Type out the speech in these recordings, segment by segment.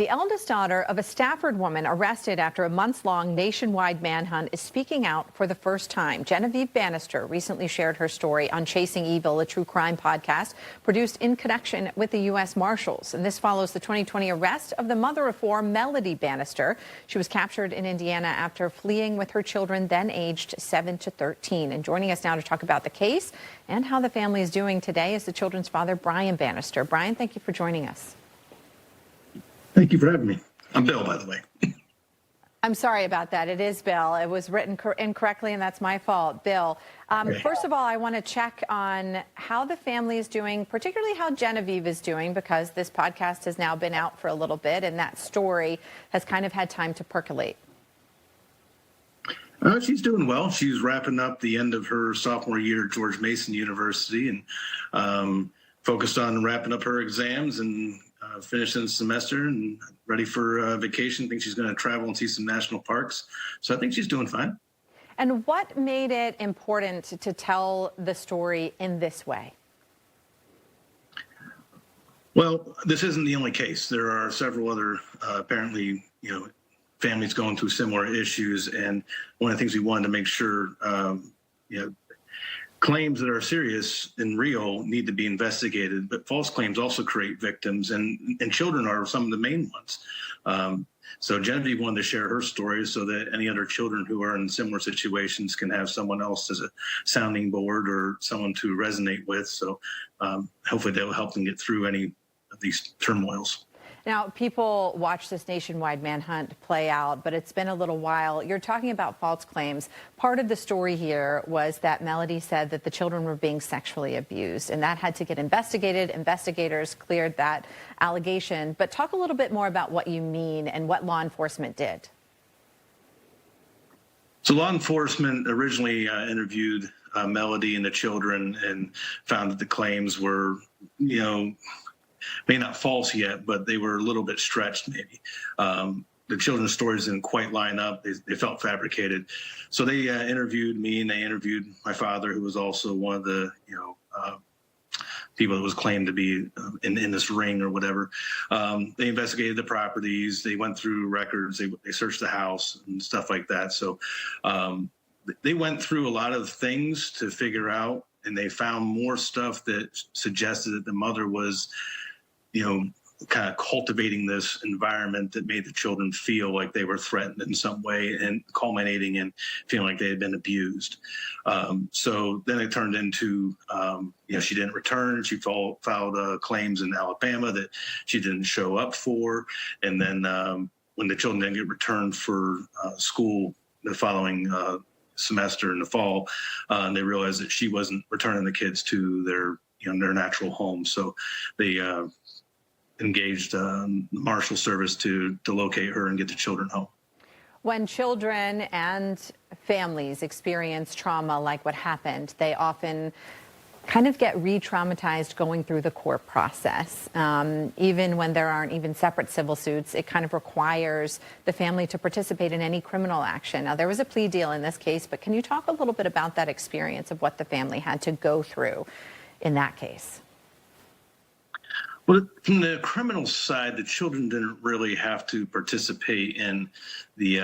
The eldest daughter of a Stafford woman arrested after a months-long nationwide manhunt is speaking out for the first time. Genevieve Bannister recently shared her story on Chasing Evil, a true crime podcast produced in connection with the U.S. Marshals. And this follows the 2020 arrest of the mother of four, Melody Bannister. She was captured in Indiana after fleeing with her children, then aged 7 to 13. And joining us now to talk about the case and how the family is doing today is the children's father, Brian Bannister. Brian, thank you for joining us. Thank you for having me. I'm Bill, by the way. I'm sorry about that. It is Bill. It was written incorrectly, and that's my fault. Bill, first of all, I want to check on how the family is doing, particularly how Genevieve is doing, because this podcast has now been out for a little bit, and that story has kind of had time to percolate. She's doing well. She's wrapping up the end of her sophomore year at George Mason University and focused on wrapping up her exams and finishing the semester and ready for vacation. I think she's going to travel and see some national parks. So I think she's doing fine. And what made it important to tell the story in this way? Well, this isn't the only case. There are several other apparently, families going through similar issues. And one of the things we wanted to make sure, claims that are serious and real need to be investigated, but false claims also create victims, and children are some of the main ones. So Genevieve wanted to share her story so that any other children who are in similar situations can have someone else as a sounding board or someone to resonate with. So hopefully that will help them get through any of these turmoils. Now, people watch this nationwide manhunt play out, but it's been a little while. You're talking about false claims. Part of the story here was that Melody said that the children were being sexually abused, and that had to get investigated. Investigators cleared that allegation. But talk a little bit more about what you mean and what law enforcement did. So law enforcement originally interviewed Melody and the children and found that the claims were, maybe not false yet, but they were a little bit stretched maybe. The children's stories didn't quite line up. They felt fabricated. So they interviewed me, and they interviewed my father, who was also one of the, people that was claimed to be in this ring or whatever. They investigated the properties. They went through records. They searched the house and stuff like that. So they went through a lot of things to figure out, and they found more stuff that suggested that the mother was, kind of cultivating this environment that made the children feel like they were threatened in some way, and culminating in feeling like they had been abused. So then it turned into, she didn't return. She filed claims in Alabama that she didn't show up for. And then when the children didn't get returned for school the following semester in the fall, they realized that she wasn't returning the kids to their natural home. So they engaged the Marshal Service to locate her and get the children home. When children and families experience trauma like what happened, they often kind of get re-traumatized going through the court process. Even when there aren't even separate civil suits, it kind of requires the family to participate in any criminal action. Now, there was a plea deal in this case, but can you talk a little bit about that experience of what the family had to go through in that case? Well, from the criminal side, the children didn't really have to participate in the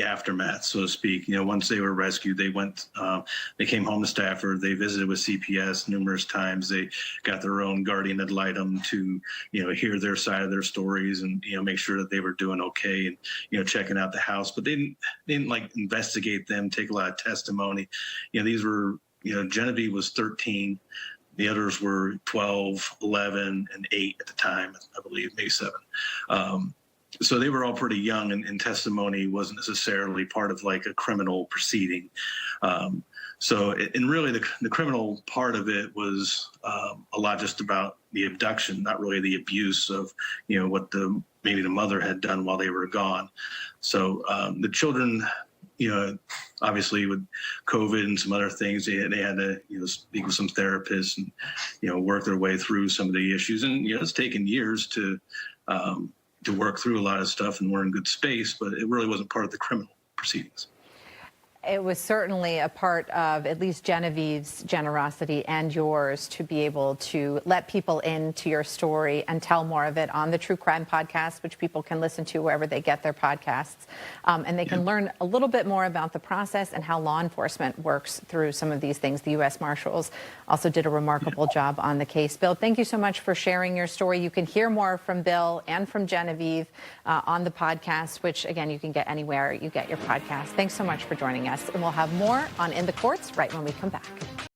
aftermath, so to speak. Once they were rescued, they came home to Stafford. They visited with CPS numerous times. They got their own guardian ad litem to, hear their side of their stories and, make sure that they were doing okay and, checking out the house. But they didn't like investigate them, take a lot of testimony. These were, Genevieve was 13. The others were 12, 11, and 8 at the time, I believe, maybe 7. So they were all pretty young, and testimony wasn't necessarily part of like a criminal proceeding. And really the criminal part of it was a lot just about the abduction, not really the abuse of, what maybe the mother had done while they were gone. So the children, obviously with COVID and some other things, they had to, speak with some therapists and, work their way through some of the issues. And, it's taken years to work through a lot of stuff, and we're in good space, but it really wasn't part of the criminal proceedings. It was certainly a part of at least Genevieve's generosity and yours to be able to let people into your story and tell more of it on the True Crime Podcast, which people can listen to wherever they get their podcasts. And they can learn a little bit more about the process and how law enforcement works through some of these things. The U.S. Marshals also did a remarkable job on the case. Bill, thank you so much for sharing your story. You can hear more from Bill and from Genevieve on the podcast, which, again, you can get anywhere you get your podcast. Thanks so much for joining us. And we'll have more on In the Courts right when we come back.